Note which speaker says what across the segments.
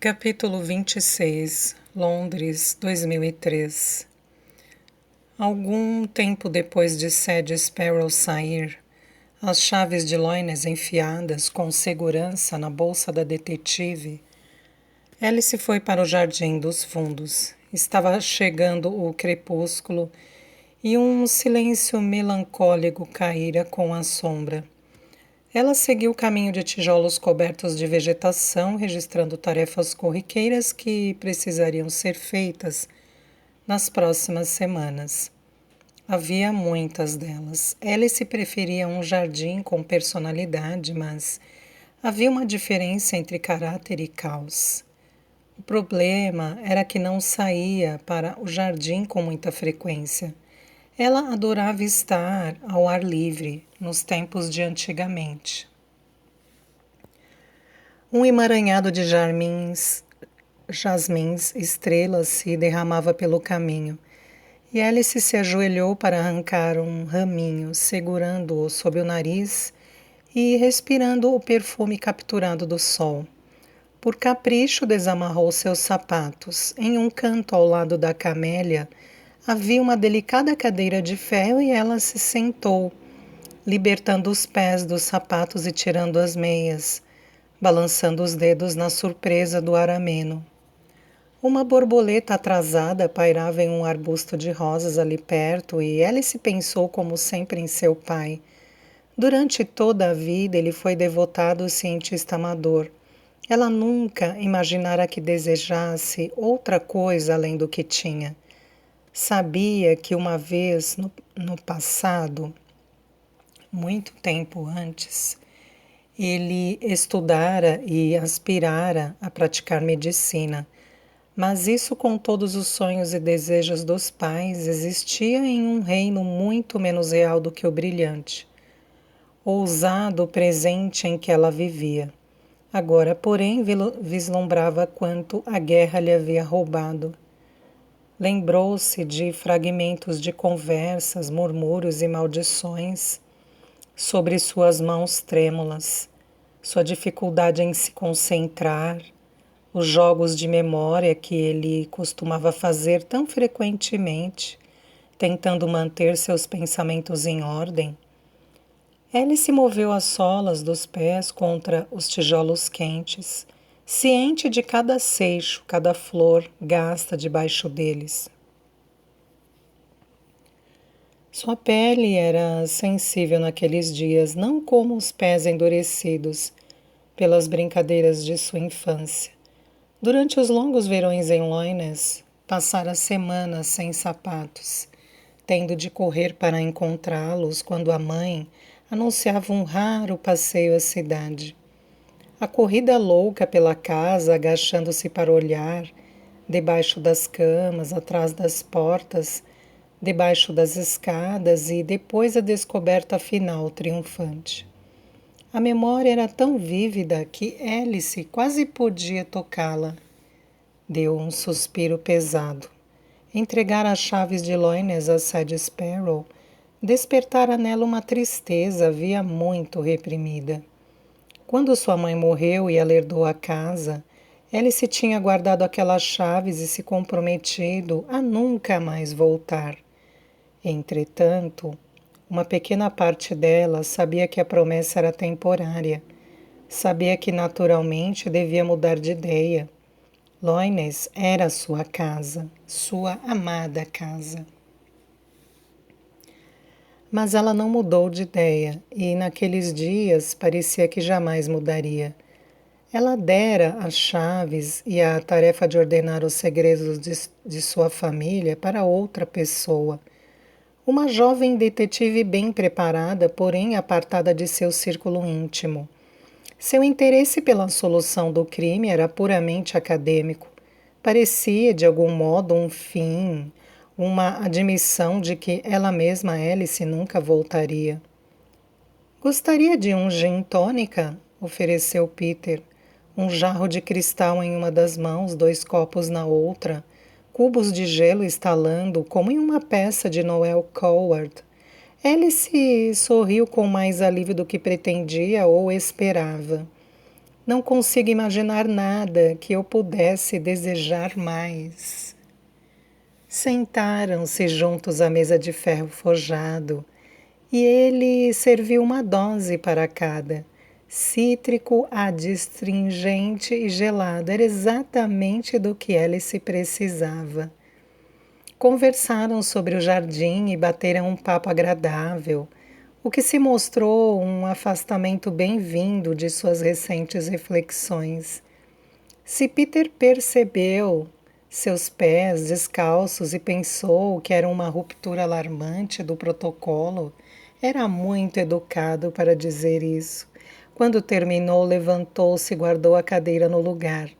Speaker 1: Capítulo 26, Londres, 2003. Algum tempo depois de Sadie Sparrow sair, as chaves de Loines enfiadas com segurança na bolsa da detetive, Alice foi para o Jardim dos Fundos. Estava chegando o crepúsculo e um silêncio melancólico caíra com a sombra. Ela seguiu o caminho de tijolos cobertos de vegetação, registrando tarefas corriqueiras que precisariam ser feitas nas próximas semanas. Havia muitas delas. Alice preferia um jardim com personalidade, mas havia uma diferença entre caráter e caos. O problema era que não saía para o jardim com muita frequência. Ela adorava estar ao ar livre, nos tempos de antigamente. Um emaranhado de jasmins, estrelas se derramava pelo caminho, e Alice se ajoelhou para arrancar um raminho, segurando-o sob o nariz e respirando o perfume capturado do sol. Por capricho, desamarrou seus sapatos. Em um canto ao lado da camélia, havia uma delicada cadeira de ferro e ela se sentou, libertando os pés dos sapatos e tirando as meias, balançando os dedos na surpresa do ar ameno. Uma borboleta atrasada pairava em um arbusto de rosas ali perto e Alice pensou como sempre em seu pai. Durante toda a vida ele foi devotado cientista amador. Ela nunca imaginara que desejasse outra coisa além do que tinha. Sabia que uma vez no passado, muito tempo antes, ele estudara e aspirara a praticar medicina, mas isso, com todos os sonhos e desejos dos pais, existia em um reino muito menos real do que o brilhante, ousado presente em que ela vivia. Agora, porém, vislumbrava quanto a guerra lhe havia roubado. Lembrou-se de fragmentos de conversas, murmúrios e maldições sobre suas mãos trêmulas, sua dificuldade em se concentrar, os jogos de memória que ele costumava fazer tão frequentemente, tentando manter seus pensamentos em ordem. Alice moveu as solas dos pés contra os tijolos quentes, ciente de cada seixo, cada flor gasta debaixo deles. Sua pele era sensível naqueles dias, não como os pés endurecidos pelas brincadeiras de sua infância. Durante os longos verões em Loines, passara semanas sem sapatos, tendo de correr para encontrá-los quando a mãe anunciava um raro passeio à cidade. A corrida louca pela casa, agachando-se para olhar, debaixo das camas, atrás das portas, debaixo das escadas e depois a descoberta final triunfante. A memória era tão vívida que Alice quase podia tocá-la. Deu um suspiro pesado. Entregar as chaves de Loines a Sadie Sparrow despertara nela uma tristeza havia muito reprimida. Quando sua mãe morreu e ela herdou a casa, Alice tinha guardado aquelas chaves e se comprometido a nunca mais voltar. Entretanto, uma pequena parte dela sabia que a promessa era temporária. Sabia que naturalmente devia mudar de ideia. Loines era sua casa, sua amada casa. Mas ela não mudou de ideia e naqueles dias parecia que jamais mudaria. Ela dera as chaves e a tarefa de ordenar os segredos de sua família para outra pessoa. Uma jovem detetive bem preparada, porém apartada de seu círculo íntimo. Seu interesse pela solução do crime era puramente acadêmico. Parecia, de algum modo, um fim, uma admissão de que ela mesma, Alice, nunca voltaria. Gostaria de um gin tônica? Ofereceu Peter. Um jarro de cristal em uma das mãos, 2 copos na outra, cubos de gelo estalando como em uma peça de Noel Coward. Alice sorriu com mais alívio do que pretendia ou esperava. Não consigo imaginar nada que eu pudesse desejar mais. Sentaram-se juntos à mesa de ferro forjado e ele serviu uma dose para cada. Cítrico, adstringente e gelado. Era exatamente do que Alice precisava. Conversaram sobre o jardim e bateram um papo agradável, o que se mostrou um afastamento bem-vindo de suas recentes reflexões. Se Peter percebeu seus pés descalços e pensou que era uma ruptura alarmante do protocolo, era muito educado para dizer isso. Quando terminou, levantou-se e guardou a cadeira no lugar.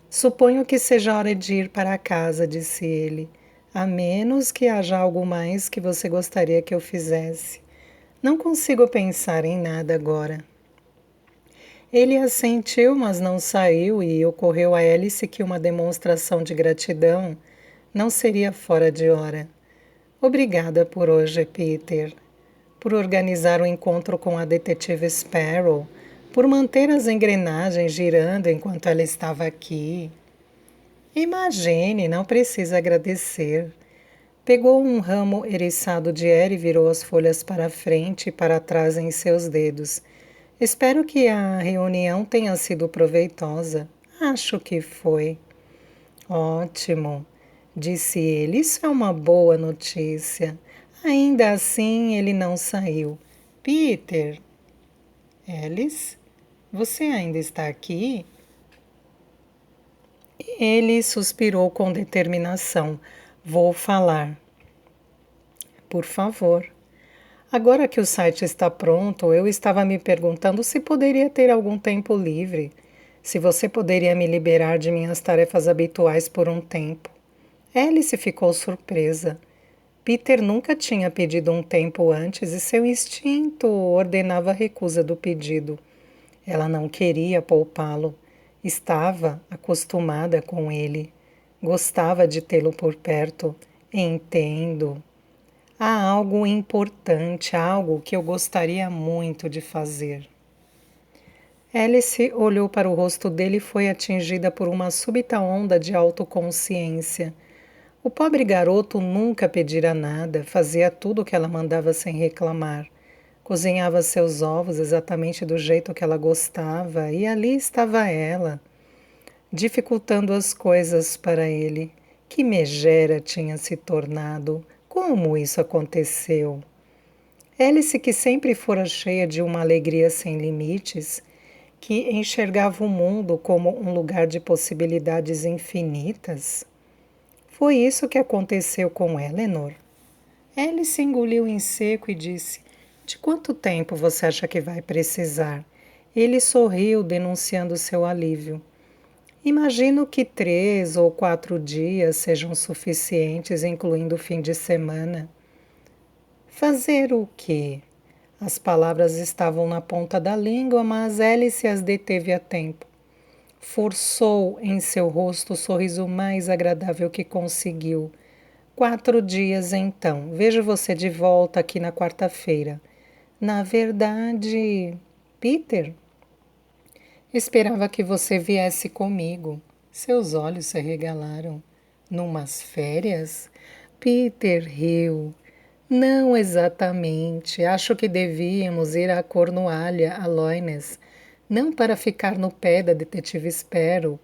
Speaker 1: Suponho que seja hora de ir para casa, disse ele, a menos que haja algo mais que você gostaria que eu fizesse. Não consigo pensar em nada agora. Ele assentiu, mas não saiu, e ocorreu a Alice que uma demonstração de gratidão não seria fora de hora. Obrigada por hoje, Peter. Por organizar o encontro com a detetive Sparrow, por manter as engrenagens girando enquanto ela estava aqui. Imagine, não precisa agradecer. Pegou um ramo eriçado de era e virou as folhas para frente e para trás em seus dedos. Espero que a reunião tenha sido proveitosa. Acho que foi. Ótimo, disse ele. Isso é uma boa notícia. Ainda assim, ele não saiu. Peter, Alice, você ainda está aqui? Ele suspirou com determinação. Vou falar. Por favor. Agora que o site está pronto, eu estava me perguntando se poderia ter algum tempo livre. Se você poderia me liberar de minhas tarefas habituais por um tempo. Alice ficou surpresa. Peter nunca tinha pedido um tempo antes e seu instinto ordenava a recusa do pedido. Ela não queria poupá-lo. Estava acostumada com ele. Gostava de tê-lo por perto. Entendo. Há algo importante, algo que eu gostaria muito de fazer. Alice olhou para o rosto dele e foi atingida por uma súbita onda de autoconsciência. O pobre garoto nunca pedira nada, fazia tudo o que ela mandava sem reclamar. Cozinhava seus ovos exatamente do jeito que ela gostava, e ali estava ela, dificultando as coisas para ele. Que megera tinha se tornado! Como isso aconteceu? Alice, que sempre fora cheia de uma alegria sem limites, que enxergava o mundo como um lugar de possibilidades infinitas. Foi isso que aconteceu com Eleanor. Alice engoliu em seco e disse: De quanto tempo você acha que vai precisar? Ele sorriu, denunciando seu alívio. Imagino que 3 ou 4 dias sejam suficientes, incluindo o fim de semana. Fazer o quê? As palavras estavam na ponta da língua, mas Alice as deteve a tempo. Forçou em seu rosto o sorriso mais agradável que conseguiu. 4 dias, então. Vejo você de volta aqui na quarta-feira. Na verdade, Peter, esperava que você viesse comigo. Seus olhos se arregalaram. Numas férias? Peter riu. Não exatamente. Acho que devíamos ir à Cornualha, a Loines, não para ficar no pé da detetive Sparrow,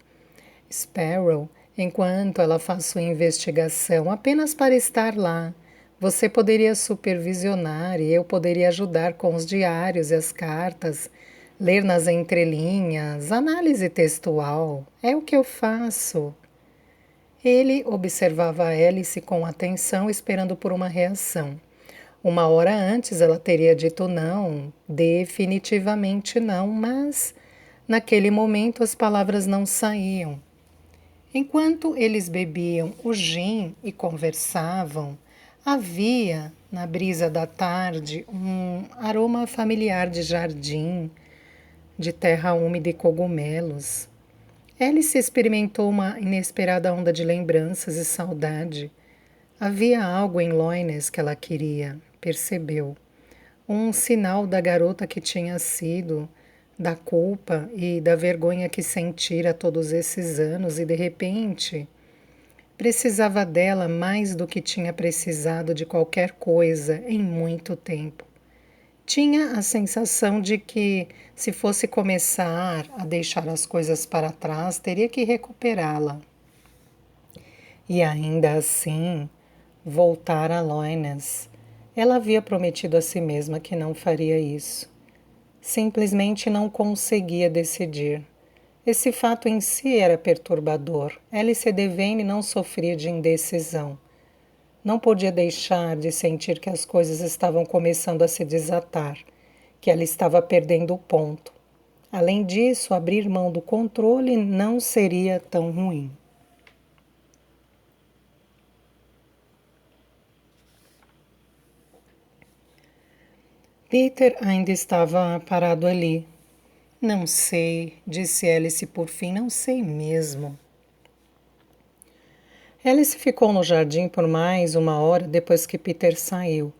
Speaker 1: enquanto ela faz sua investigação, apenas para estar lá. Você poderia supervisionar e eu poderia ajudar com os diários e as cartas, ler nas entrelinhas, análise textual. É o que eu faço. Ele observava a Alice com atenção, esperando por uma reação. Uma hora antes ela teria dito não, definitivamente não, mas naquele momento as palavras não saíam. Enquanto eles bebiam o gin e conversavam, havia, na brisa da tarde, um aroma familiar de jardim, de terra úmida e cogumelos. Alice experimentou uma inesperada onda de lembranças e saudade. Havia algo em Loines que ela queria, percebeu. Um sinal da garota que tinha sido, da culpa e da vergonha que sentira todos esses anos e, de repente, precisava dela mais do que tinha precisado de qualquer coisa em muito tempo. Tinha a sensação de que, se fosse começar a deixar as coisas para trás, teria que recuperá-la. E ainda assim, voltar a Loines. Ela havia prometido a si mesma que não faria isso. Simplesmente não conseguia decidir. Esse fato em si era perturbador. Alice Devane não sofria de indecisão. Não podia deixar de sentir que as coisas estavam começando a se desatar, que ela estava perdendo o ponto. Além disso, abrir mão do controle não seria tão ruim. Peter ainda estava parado ali. Não sei, disse Alice por fim, não sei mesmo. Alice ficou no jardim por mais uma hora depois que Peter saiu.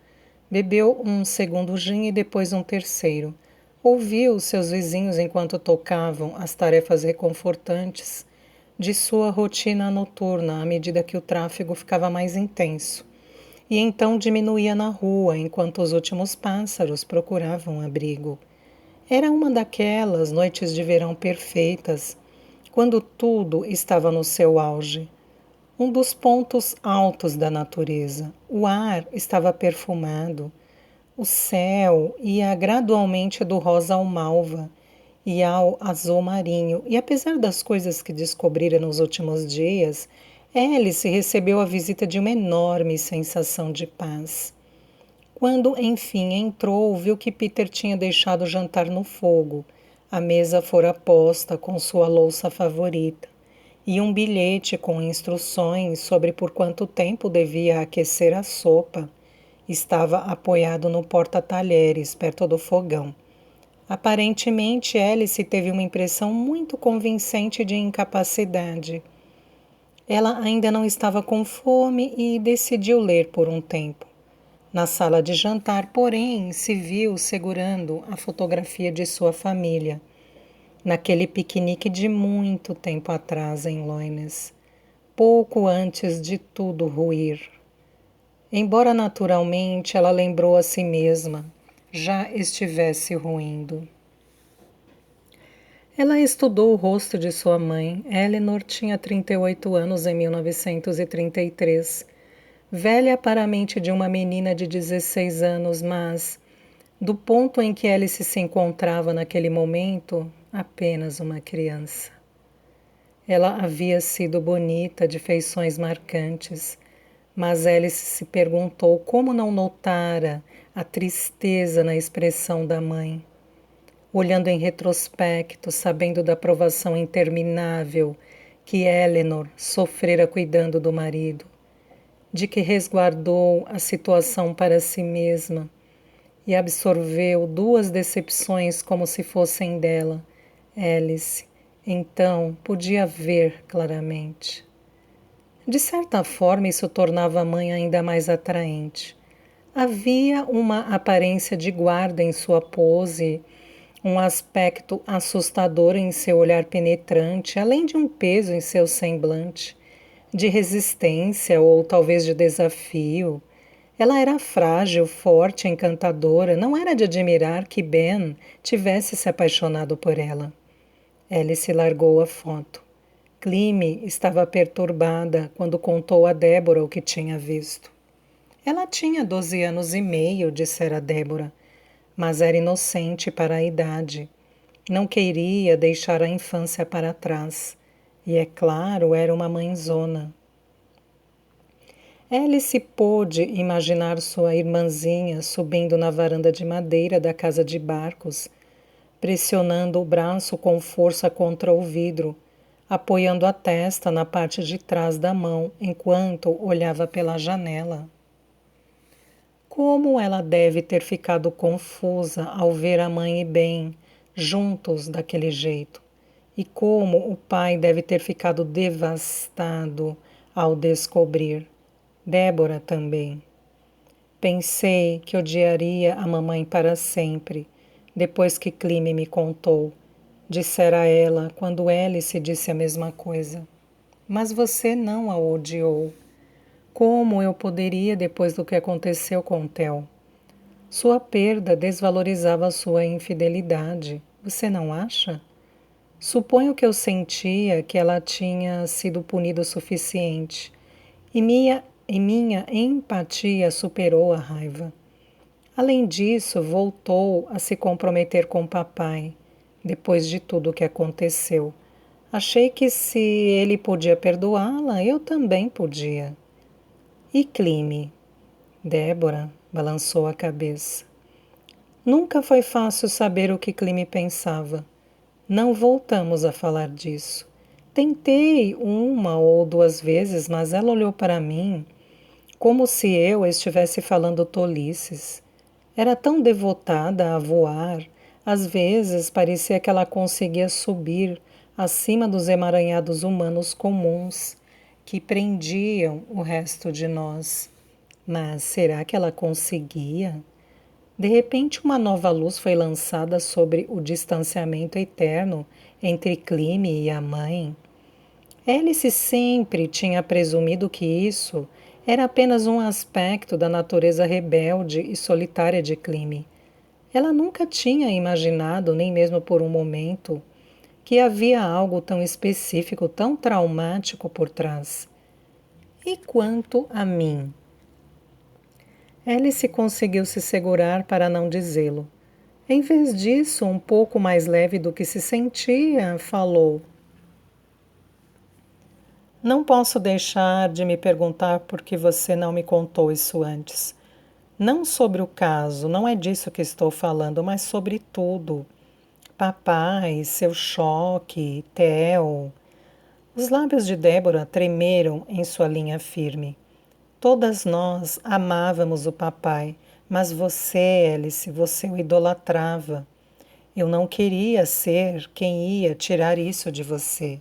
Speaker 1: Bebeu um segundo gin e depois um terceiro. Ouviu seus vizinhos enquanto tocavam as tarefas reconfortantes de sua rotina noturna à medida que o tráfego ficava mais intenso. E então diminuía na rua enquanto os últimos pássaros procuravam abrigo. Era uma daquelas noites de verão perfeitas, quando tudo estava no seu auge. Um dos pontos altos da natureza. O ar estava perfumado, o céu ia gradualmente do rosa ao malva e ao azul marinho, e apesar das coisas que descobrira nos últimos dias, Alice recebeu a visita de uma enorme sensação de paz. Quando, enfim, entrou, viu que Peter tinha deixado o jantar no fogo. A mesa fora posta com sua louça favorita e um bilhete com instruções sobre por quanto tempo devia aquecer a sopa estava apoiado no porta-talheres, perto do fogão. Aparentemente, Alice teve uma impressão muito convincente de incapacidade. Ela ainda não estava com fome e decidiu ler por um tempo. Na sala de jantar, porém, se viu segurando a fotografia de sua família, naquele piquenique de muito tempo atrás em Loines, pouco antes de tudo ruir. Embora naturalmente ela lembrou a si mesma, já estivesse ruindo. Ela estudou o rosto de sua mãe. Eleanor tinha 38 anos em 1933. Velha para a mente de uma menina de 16 anos, mas, do ponto em que Alice se encontrava naquele momento, apenas uma criança. Ela havia sido bonita, de feições marcantes, mas Alice se perguntou como não notara a tristeza na expressão da mãe. Olhando em retrospecto, sabendo da provação interminável que Eleanor sofrera cuidando do marido, de que resguardou a situação para si mesma e absorveu duas decepções como se fossem dela, Alice, então podia ver claramente. De certa forma, isso tornava a mãe ainda mais atraente. Havia uma aparência de guarda em sua pose, um aspecto assustador em seu olhar penetrante, além de um peso em seu semblante, de resistência ou talvez de desafio. Ela era frágil, forte, encantadora. Não era de admirar que Ben tivesse se apaixonado por ela. Alice largou a foto. Cleme estava perturbada quando contou a Débora o que tinha visto. Ela tinha 12 anos e meio, dissera Débora, mas era inocente para a idade. Não queria deixar a infância para trás. E, é claro, era uma mãezona. Alice pôde imaginar sua irmãzinha subindo na varanda de madeira da casa de Barcos, pressionando o braço com força contra o vidro, apoiando a testa na parte de trás da mão enquanto olhava pela janela. Como ela deve ter ficado confusa ao ver a mãe e Ben juntos daquele jeito. E como o pai deve ter ficado devastado ao descobrir. Débora também. Pensei que odiaria a mamãe para sempre, depois que Cleme me contou, dissera ela quando Alice disse a mesma coisa. Mas você não a odiou. Como eu poderia depois do que aconteceu com Theo? Sua perda desvalorizava sua infidelidade. Você não acha? Suponho que eu sentia que ela tinha sido punida o suficiente, e minha empatia superou a raiva. Além disso, voltou a se comprometer com o papai, depois de tudo o que aconteceu. Achei que se ele podia perdoá-la, eu também podia. E Cleme? Débora balançou a cabeça. Nunca foi fácil saber o que Cleme pensava. Não voltamos a falar disso. Tentei uma ou duas vezes, mas ela olhou para mim como se eu estivesse falando tolices. Era tão devotada a voar, às vezes parecia que ela conseguia subir acima dos emaranhados humanos comuns que prendiam o resto de nós. Mas será que ela conseguia? De repente, uma nova luz foi lançada sobre o distanciamento eterno entre Cleme e a mãe. Alice sempre tinha presumido que isso era apenas um aspecto da natureza rebelde e solitária de Cleme. Ela nunca tinha imaginado, nem mesmo por um momento, que havia algo tão específico, tão traumático por trás. E quanto a mim? Alice conseguiu se segurar para não dizê-lo. Em vez disso, um pouco mais leve do que se sentia, falou: Não posso deixar de me perguntar por que você não me contou isso antes. Não sobre o caso, não é disso que estou falando, mas sobre tudo. Papai, seu choque, Theo. Os lábios de Débora tremeram em sua linha firme. Todas nós amávamos o papai, mas você, Alice, você o idolatrava. Eu não queria ser quem ia tirar isso de você.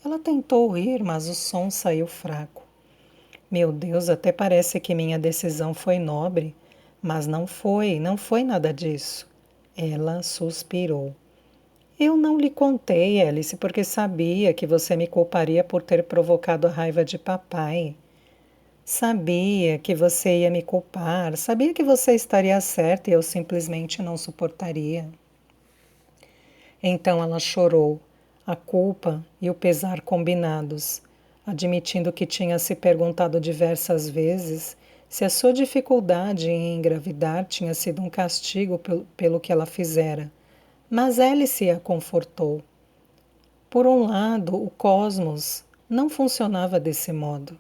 Speaker 1: Ela tentou rir, mas o som saiu fraco. Meu Deus, até parece que minha decisão foi nobre, mas não foi nada disso. Ela suspirou. Eu não lhe contei, Alice, porque sabia que você me culparia por ter provocado a raiva de papai. Sabia que você ia me culpar, sabia que você estaria certa e eu simplesmente não suportaria. Então ela chorou, a culpa e o pesar combinados, admitindo que tinha se perguntado diversas vezes se a sua dificuldade em engravidar tinha sido um castigo pelo que ela fizera. Mas Alice a confortou. Por um lado, o cosmos não funcionava desse modo.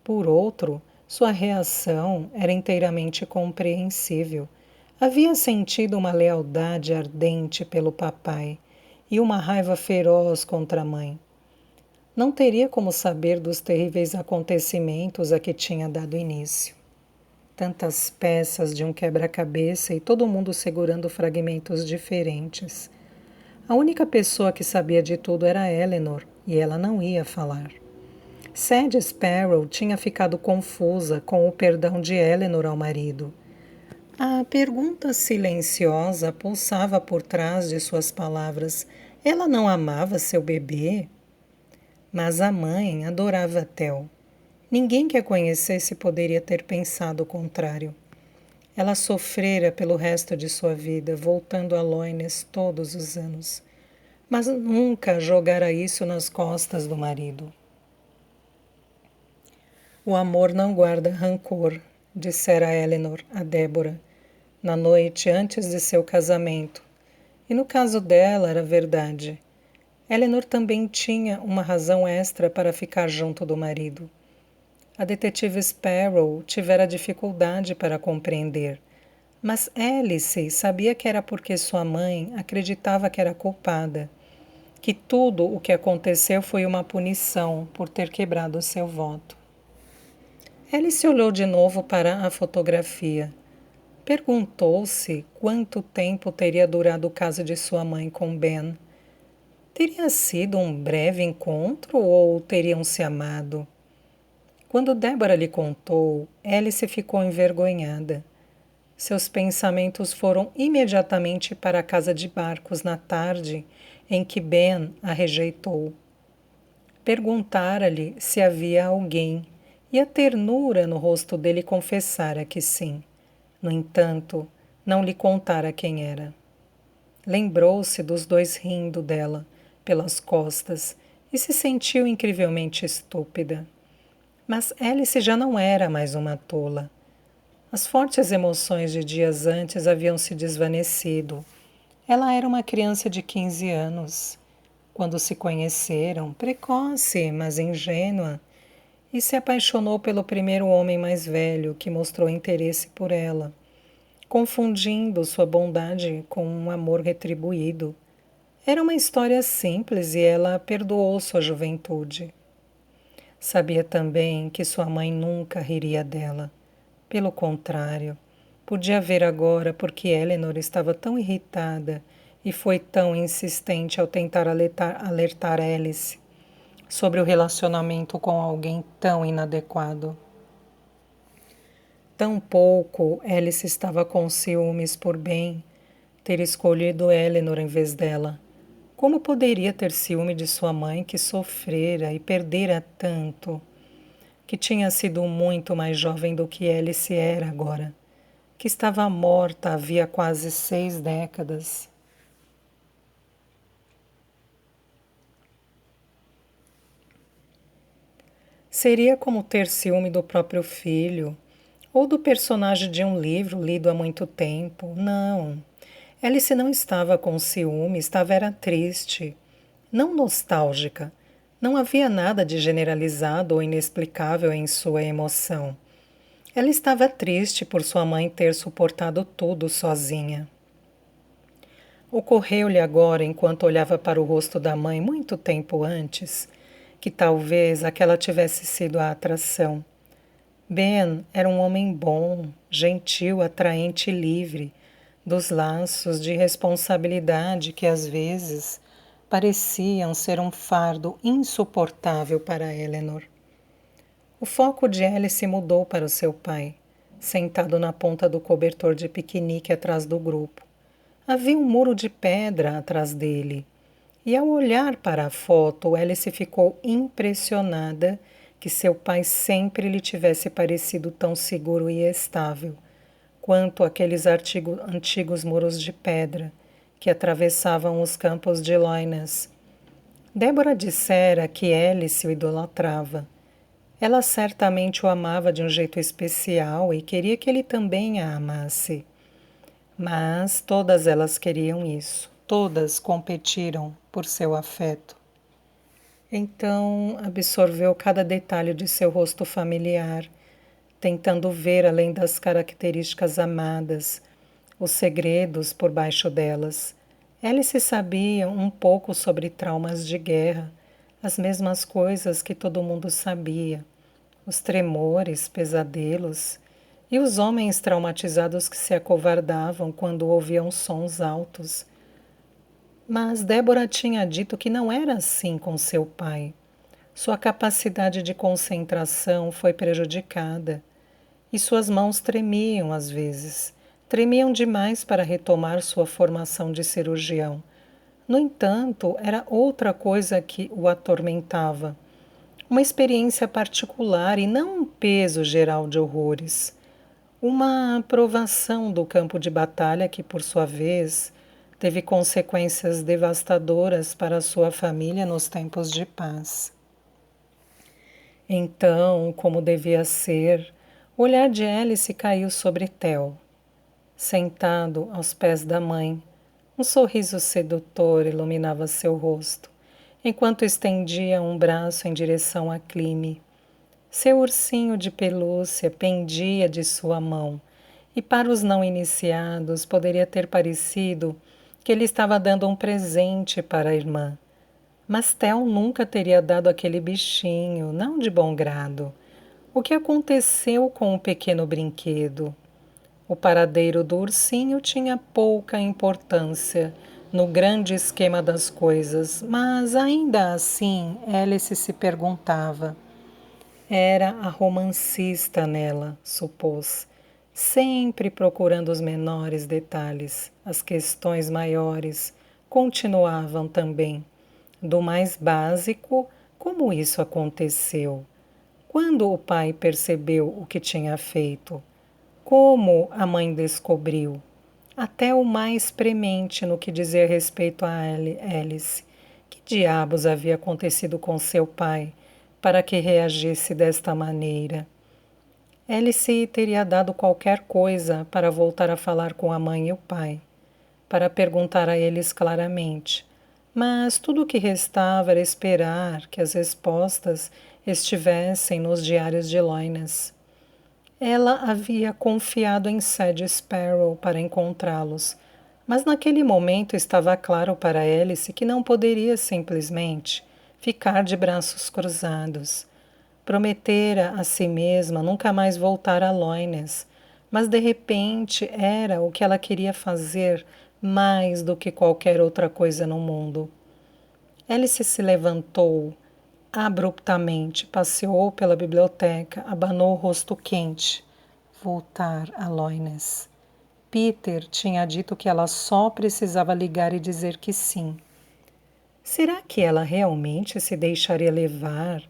Speaker 1: Por outro, sua reação era inteiramente compreensível. Havia sentido uma lealdade ardente pelo papai e uma raiva feroz contra a mãe. Não teria como saber dos terríveis acontecimentos a que tinha dado início. Tantas peças de um quebra-cabeça e todo mundo segurando fragmentos diferentes. A única pessoa que sabia de tudo era Eleanor, e ela não ia falar. Sadie Sparrow tinha ficado confusa com o perdão de Eleanor ao marido. A pergunta silenciosa pulsava por trás de suas palavras. Ela não amava seu bebê? Mas a mãe adorava Theo. Ninguém que a conhecesse poderia ter pensado o contrário. Ela sofrera pelo resto de sua vida, voltando a Loines todos os anos. Mas nunca jogara isso nas costas do marido. O amor não guarda rancor, dissera Eleanor a Débora, na noite antes de seu casamento. E no caso dela era verdade. Eleanor também tinha uma razão extra para ficar junto do marido. A detetive Sparrow tivera dificuldade para compreender, mas Alice sabia que era porque sua mãe acreditava que era culpada, que tudo o que aconteceu foi uma punição por ter quebrado seu voto. Alice olhou de novo para a fotografia. Perguntou-se quanto tempo teria durado o caso de sua mãe com Ben. Teria sido um breve encontro ou teriam se amado? Quando Débora lhe contou, Alice ficou envergonhada. Seus pensamentos foram imediatamente para a casa de barcos na tarde em que Ben a rejeitou. Perguntara-lhe se havia alguém, e a ternura no rosto dele confessara que sim. No entanto, não lhe contara quem era. Lembrou-se dos dois rindo dela, pelas costas, e se sentiu incrivelmente estúpida. Mas Alice já não era mais uma tola. As fortes emoções de dias antes haviam se desvanecido. Ela era uma criança de 15 anos. Quando se conheceram, precoce, mas ingênua, e se apaixonou pelo primeiro homem mais velho que mostrou interesse por ela, confundindo sua bondade com um amor retribuído. Era uma história simples e ela perdoou sua juventude. Sabia também que sua mãe nunca riria dela. Pelo contrário, podia ver agora por que Eleanor estava tão irritada e foi tão insistente ao tentar alertar Alice sobre o relacionamento com alguém tão inadequado. Tampouco Alice estava com ciúmes por Ben ter escolhido Eleanor em vez dela. Como poderia ter ciúme de sua mãe que sofrera e perdera tanto, que tinha sido muito mais jovem do que Alice era agora, que estava morta havia quase 6 décadas? Seria como ter ciúme do próprio filho, ou do personagem de um livro lido há muito tempo. Não. Alice não estava com ciúme, era triste. Não nostálgica. Não havia nada de generalizado ou inexplicável em sua emoção. Ela estava triste por sua mãe ter suportado tudo sozinha. Ocorreu-lhe agora, enquanto olhava para o rosto da mãe muito tempo antes, que talvez aquela tivesse sido a atração. Ben era um homem bom, gentil, atraente e livre, dos laços de responsabilidade que às vezes pareciam ser um fardo insuportável para Eleanor. O foco de Alice mudou para o seu pai, sentado na ponta do cobertor de piquenique atrás do grupo. Havia um muro de pedra atrás dele, e ao olhar para a foto, Alice ficou impressionada que seu pai sempre lhe tivesse parecido tão seguro e estável quanto aqueles antigos muros de pedra que atravessavam os campos de Loinas. Débora dissera que Alice o idolatrava. Ela certamente o amava de um jeito especial e queria que ele também a amasse. Mas todas elas queriam isso. Todas competiram por seu afeto. Então absorveu cada detalhe de seu rosto familiar, tentando ver além das características amadas, os segredos por baixo delas. Alice sabia um pouco sobre traumas de guerra, as mesmas coisas que todo mundo sabia, os tremores, pesadelos e os homens traumatizados que se acovardavam quando ouviam sons altos. Mas Débora tinha dito que não era assim com seu pai. Sua capacidade de concentração foi prejudicada e suas mãos tremiam às vezes. Tremiam demais para retomar sua formação de cirurgião. No entanto, era outra coisa que o atormentava. Uma experiência particular e não um peso geral de horrores. Uma provação do campo de batalha que, por sua vez, teve consequências devastadoras para sua família nos tempos de paz. Então, como devia ser, o olhar de Alice caiu sobre Theo, sentado aos pés da mãe. Um sorriso sedutor iluminava seu rosto, enquanto estendia um braço em direção a Cleme. Seu ursinho de pelúcia pendia de sua mão, e para os não iniciados poderia ter parecido que ele estava dando um presente para a irmã. Mas Theo nunca teria dado aquele bichinho, não de bom grado. O que aconteceu com o pequeno brinquedo? O paradeiro do ursinho tinha pouca importância no grande esquema das coisas, mas ainda assim Alice se perguntava. Era a romancista nela, supôs, sempre procurando os menores detalhes. As questões maiores continuavam também, do mais básico, como isso aconteceu? Quando o pai percebeu o que tinha feito? Como a mãe descobriu? Até o mais premente no que dizia respeito a Alice. Que diabos havia acontecido com seu pai para que reagisse desta maneira? Alice teria dado qualquer coisa para voltar a falar com a mãe e o pai, para perguntar a eles claramente, mas tudo o que restava era esperar que as respostas estivessem nos diários de Loines. Ela havia confiado em Sad Sparrow para encontrá-los, mas naquele momento estava claro para Alice que não poderia simplesmente ficar de braços cruzados. Prometera a si mesma nunca mais voltar a Loines, mas de repente era o que ela queria fazer mais do que qualquer outra coisa no mundo. Alice se levantou abruptamente, passeou pela biblioteca, abanou o rosto quente. Voltar a Loines. Peter tinha dito que ela só precisava ligar e dizer que sim. Será que ela realmente se deixaria levar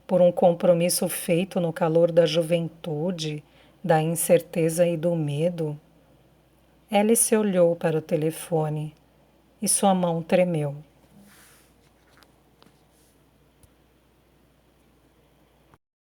Speaker 1: por um compromisso feito no calor da juventude, da incerteza e do medo? Alice olhou para o telefone e sua mão tremeu.